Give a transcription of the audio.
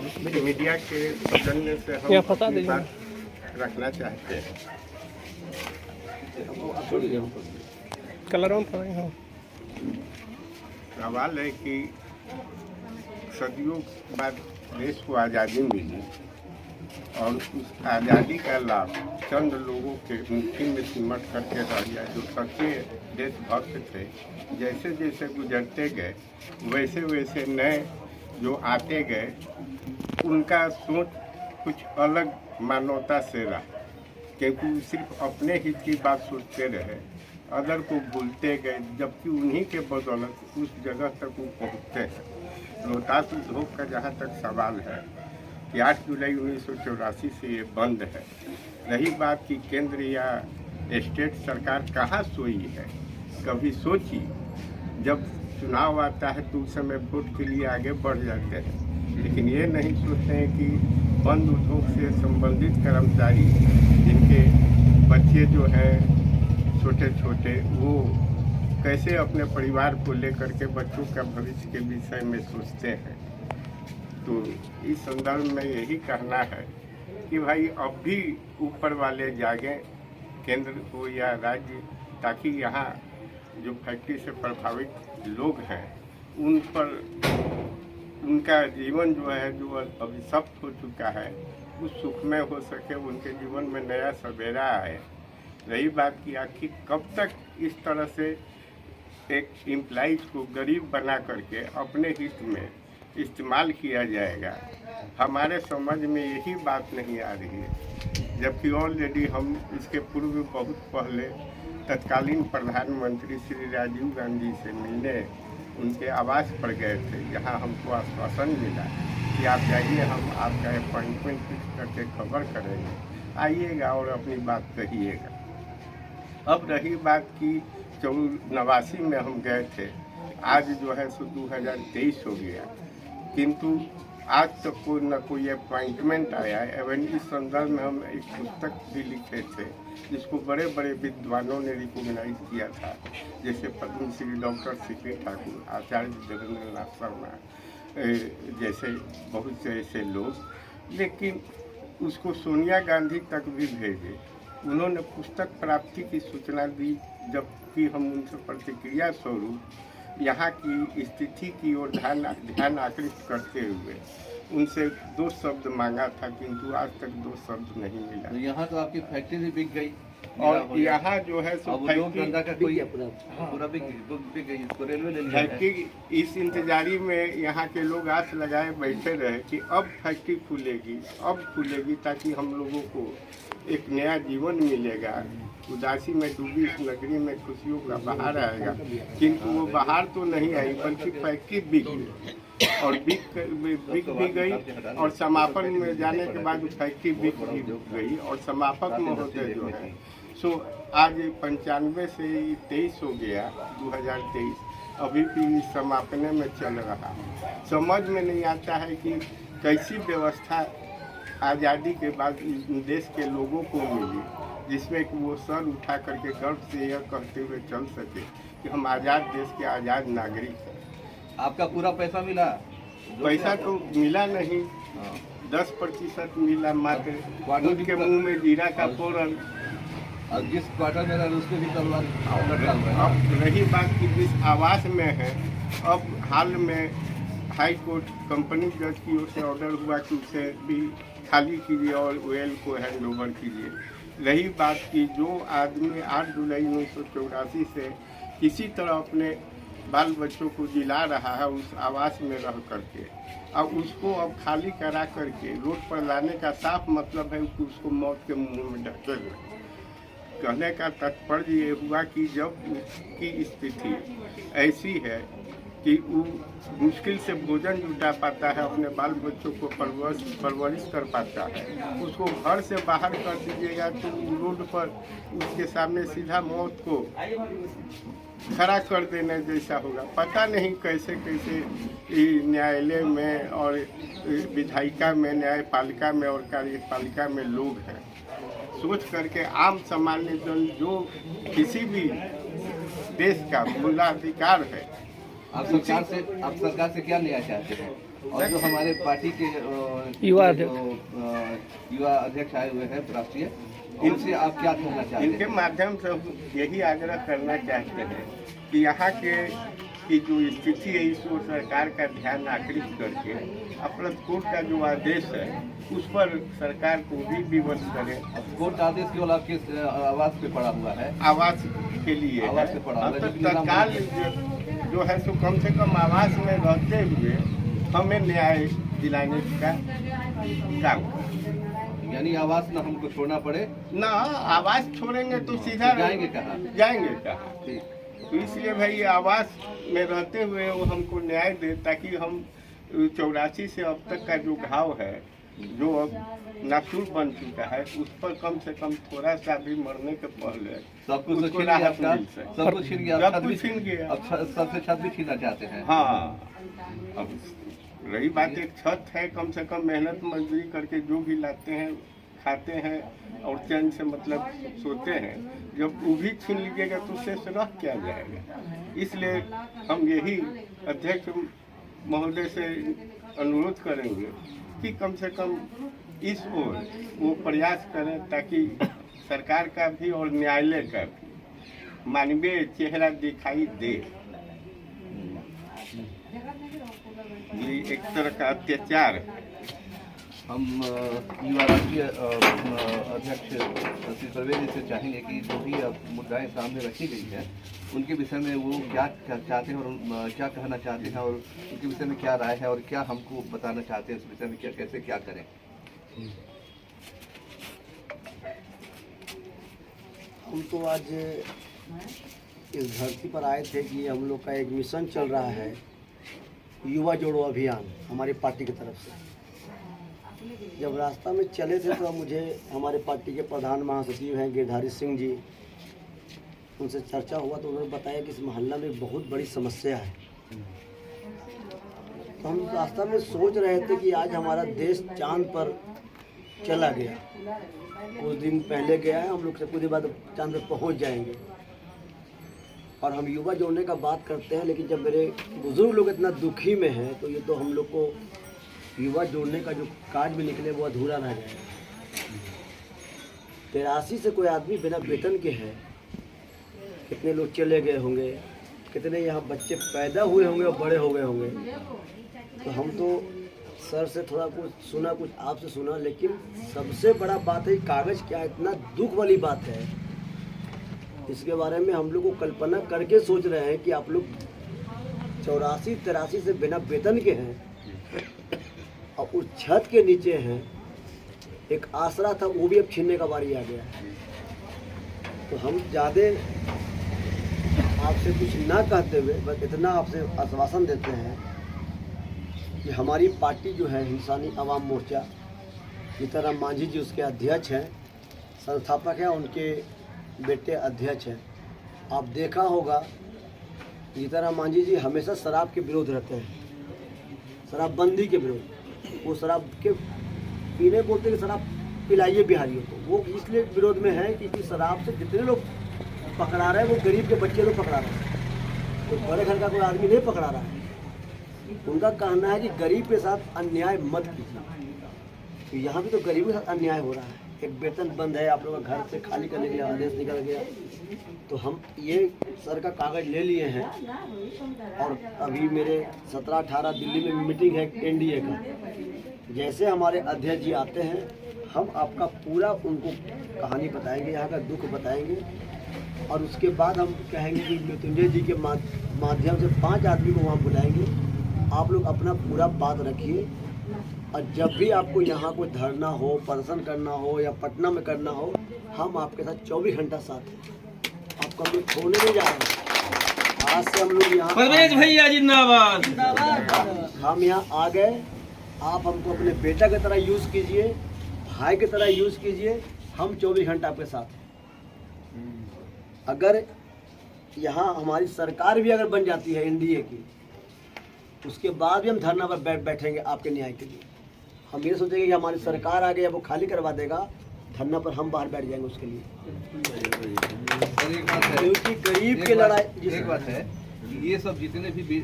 Media के सौजन्य से हम अपनी बात रखना चाहते हैं। सवाल है कि सदियों बाद देश को आज़ादी मिली और उस आज़ादी का लाभ चंद लोगों के मुट्ठी में सिमट करके रह गया, जो सच्चे देशभक्त थे। जैसे जैसे गुजरते गए वैसे वैसे नए जो आते गए, उनका सोच कुछ अलग मानवता से रहा, क्योंकि वो सिर्फ अपने हित की बात सोचते रहे, अदर को भूलते गए, जबकि उन्हीं के बदौलत उस जगह तक वो पहुँचते हैं। रोहतास उद्योग का जहाँ तक सवाल है कि 8 जुलाई 1984 से ये बंद है। रही बात कि केंद्र या स्टेट सरकार कहाँ सोई है, कभी सोची? जब चुनाव आता है तो उस समय वोट के लिए आगे बढ़ जाते हैं, लेकिन ये नहीं सोचते हैं कि बंद उद्योग से संबंधित कर्मचारी जिनके बच्चे जो हैं छोटे छोटे, वो कैसे अपने परिवार को लेकर के बच्चों का भविष्य के विषय में सोचते हैं। तो इस संदर्भ में यही कहना है कि भाई अब भी ऊपर वाले जागें, केंद्र हो या राज्य, ताकि यहाँ जो फैक्ट्री से प्रभावित लोग हैं उन पर उनका जीवन जो है, जो अभिशप्त हो चुका है, उस सुखमय हो सके, उनके जीवन में नया सवेरा आए। रही बात कि आखिर कब तक इस तरह से एक एम्प्लॉइज को गरीब बना करके अपने हित में इस्तेमाल किया जाएगा, हमारे समझ में यही बात नहीं आ रही है। जबकि ऑलरेडी हम इसके पूर्व बहुत पहले तत्कालीन प्रधानमंत्री श्री राजीव गांधी से मिलने उनके आवास पर गए थे, जहां हमको आश्वासन मिला कि आप जाइए, हम आपका अपॉइंटमेंट फिक्स करके खबर करेंगे, आइएगा और अपनी बात कहिएगा। अब रही बात कि 89 में हम गए थे, आज जो है सो 2023 हो गया, किंतु आज तक कोई न कोई अपॉइंटमेंट आया है। एवं इस संदर्भ में हम एक पुस्तक भी लिखे थे, जिसको बड़े बड़े विद्वानों ने रिकॉग्नाइज किया था, जैसे पद्मश्री डॉक्टर सीपी ठाकुर, आचार्य देवेंद्र नाथ शर्मा जैसे बहुत से ऐसे लोग। लेकिन उसको सोनिया गांधी तक भी भेजे, उन्होंने पुस्तक प्राप्ति की सूचना दी, जबकि हम उनसे प्रतिक्रिया स्वरूप यहाँ की स्थिति की ओर ध्यान आकृष्ट करते हुए उनसे 2 शब्द मांगा था, किंतु आज तक 2 शब्द नहीं मिला। तो यहाँ तो आपकी फैक्ट्री भी बिक गई, और यहाँ जो है सो फैक्ट्री इस इंतजारी में यहाँ के लोग आस लगाए बैठे रहे कि अब फैक्ट्री खुलेगी, अब खुलेगी, ताकि हम लोगों को एक नया जीवन मिलेगा। उदासी में डूबी इस नगरी में खुशियों का बहार आएगा, किंतु वो बहार तो नहीं आई, बल्कि फैक्ट्री बिक गई, और बिक भी गई, और समापन में जाने के बाद फैक्ट्री बिक भी गई, और समापक महोदय जो है सो आज 95 से 23 हो गया, 2023 अभी भी समापने में चल रहा। समझ में नहीं आता है कि कैसी व्यवस्था आज़ादी के बाद इस देश के लोगों को मिली, जिसमें कि वो सर उठा करके गर्व से यह कहते हुए चल सके कि हम आज़ाद देश के आज़ाद नागरिक हैं। आपका पूरा पैसा मिला? पैसा तो मिला नहीं, 10% मिला मात्र, उनके मुंह में जीरा का फोरन। और जिस क्वार्टर में रहे उसके भी तलवार। अब रही बात कि जिस आवास में है, अब हाल में हाई कोर्ट कंपनी जज की ओर से ऑर्डर हुआ कि उसे भी खाली कीजिए और वेल को हैंड ओवर कीजिए। रही बात कि जो आदमी 8 जुलाई 1984 से किसी तरह अपने बाल बच्चों को जिला रहा है उस आवास में रह करके, अब उसको अब खाली करा करके रोड पर लाने का साफ मतलब है कि उसको मौत के मुंह में ढकेल। कहने का तात्पर्य ये हुआ कि जब उसकी स्थिति ऐसी है कि वो मुश्किल से भोजन जुटा पाता है, अपने बाल बच्चों को परवरिश कर पाता है, उसको घर से बाहर कर दीजिएगा तो रोड पर उसके सामने सीधा मौत को खड़ा कर देने जैसा होगा। पता नहीं कैसे कैसे न्यायालय में और विधायिका में, न्यायपालिका में और कार्यपालिका में लोग हैं। सोच करके आम सामान्य जन जो किसी भी देश का मूलाधिकार है, आप सरकार से क्या न्याय चाहते हैं? और जो हमारे पार्टी के युवा युवा अध्यक्ष आए हुए हैं राष्ट्रीय, इनसे आप क्या कहना चाहते इनके हैं? माध्यम से हम यही आग्रह करना चाहते हैं कि यहाँ के की जो स्थिति है इसको सरकार का ध्यान आकृष्ट करके अपना कोर्ट का जो आदेश है उस पर सरकार को भी विवश करे। कोर्ट आदेश केवल आपके आवास पे पड़ा हुआ है, आवास के लिए आवास है। पे पड़ा हुआ है, तो लेकिन तत्काल जो है सो कम से कम आवास में रहते हुए हमें न्याय दिलाने का काम करें। यानी आवास न हमको छोड़ना पड़े, ना आवास छोड़ेंगे तो सीधा जाएंगे कहाँ? जाएंगे कहाँ? ठीक। तो इसलिए भाई ये आवास में रहते हुए वो हमको न्याय दे, ताकि हम 84 से अब तक का जो घाव है जो अब नासूर बन चुका है उस पर कम से कम थोड़ा सा भी मरने के पहले सब कुछ तो उसको छीन गया राहत आपका, मिल सके। सब कुछ छीन गया, सब छत भी कुछ छीन गया। अब सबसे छत भी छीनना चाहते हैं। हाँ, अब रही बात एक छत है, कम से कम मेहनत मजदूरी करके जो भी लाते हैं खाते हैं और चैन से मतलब सोते हैं, जब वो भी छीन लीजिएगा तो उससे रह क्या जाएगा। इसलिए हम यही अध्यक्ष महोदय से अनुरोध करेंगे कि कम से कम इस ओर वो प्रयास करें ताकि सरकार का भी और न्यायालय का भी मानवीय चेहरा दिखाई दे। ये एक तरह का अत्याचार है। हम युवा राष्ट्रीय अध्यक्ष श्री प्रवेश जी से चाहेंगे कि जो भी मुद्दाएं सामने रखी गई है उनके विषय में वो क्या चाहते हैं और क्या कहना चाहते हैं और उनके विषय में क्या राय है और क्या हमको बताना चाहते हैं इस विषय में, क्या कैसे क्या करें। हम तो आज इस धरती पर आए थे कि हम लोग का एक मिशन चल रहा है, युवा जोड़ो अभियान, हमारी पार्टी की तरफ से। जब रास्ता में चले थे तो मुझे हमारे पार्टी के प्रधान महासचिव हैं गिरधारी सिंह जी, उनसे चर्चा हुआ तो उन्होंने बताया कि इस मोहल्ला में बहुत बड़ी समस्या है। तो हम रास्ता में सोच रहे थे कि आज हमारा देश चांद पर चला गया, कुछ दिन पहले गया है, हम लोग से कुछ दिन बाद चांद पर पहुंच जाएंगे। और हम युवा जोड़ने का बात करते हैं, लेकिन जब मेरे बुजुर्ग लोग इतना दुखी में हैं तो ये तो हम लोग को युवा जोड़ने का जो कार्य भी निकले वो अधूरा रह जाएगा। 83 से कोई आदमी बिना वेतन के है, कितने लोग चले गए होंगे, कितने यहाँ बच्चे पैदा हुए होंगे और बड़े हो गए होंगे। तो हम तो सर से थोड़ा कुछ सुना, कुछ आपसे सुना, लेकिन सबसे बड़ा बात है कागज़ क्या इतना दुख वाली बात है, इसके बारे में हम लोग को कल्पना करके सोच रहे हैं कि आप लोग 84-83 से बिना वेतन के हैं और उस छत के नीचे हैं। एक आसरा था वो भी अब छीनने का बारी आ गया। तो हम ज़्यादा आपसे कुछ ना कहते हुए बस इतना आपसे आश्वासन देते हैं कि हमारी पार्टी जो है इंसानी आवाम मोर्चा, सीताराम मांझी जी उसके अध्यक्ष हैं, संस्थापक हैं, उनके बेटे अध्यक्ष हैं। आप देखा होगा सीताराम मांझी जी हमेशा शराब के विरोध रहते हैं, शराबबंदी के विरोध। वो शराब के पीने बोलते हैं कि शराब पिलाइए बिहारियों को, वो इसलिए विरोध में है क्योंकि शराब से जितने लोग पकड़ा रहे हैं वो गरीब के बच्चे लोग पकड़ा रहे हैं, तो बड़े घर का कोई आदमी नहीं पकड़ा रहा है। उनका कहना है कि गरीब के साथ अन्याय मत कीजिए। तो यहाँ भी तो गरीबों के साथ अन्याय हो रहा है। एक वेतन बंद है, आप लोगों का घर से खाली करने के लिए आदेश निकल गया। तो हम ये सर का कागज़ ले लिए हैं और अभी मेरे 17-18 दिल्ली में मीटिंग है एनडीए का। जैसे हमारे अध्यक्ष जी आते हैं हम आपका पूरा उनको कहानी बताएंगे, यहाँ का दुख बताएंगे और उसके बाद हम कहेंगे कि मृत्युंजय जी के माध्यम से 5 आदमी को वहाँ बुलाएंगे। आप लोग अपना पूरा बात रखिए और जब भी आपको यहाँ कोई धरना हो, प्रदर्शन करना हो या पटना में करना हो, हम आपके साथ 24 घंटा साथ हैं। आपको हम लोग छोड़ने नहीं जा रहे हैं। आज से हम लोग यहाँ परवेज भैया जिंदाबाद। हम यहाँ आ गए, आप हमको अपने बेटा की तरह यूज़ कीजिए, भाई की तरह यूज़ कीजिए। हम 24 घंटा आपके साथ हैं। अगर यहाँ हमारी सरकार भी अगर बन जाती है एनडीए की, उसके बाद भी हम धरना पर बैठेंगे आपके न्याय के लिए। हम ये सोचेंगे कि हमारी सरकार आ गई, वो खाली करवा देगा, धरना पर हम बाहर बैठ जाएंगे उसके लिए। एक बात है, क्योंकि गरीब की लड़ाई एक बात है, ये सब जितने भी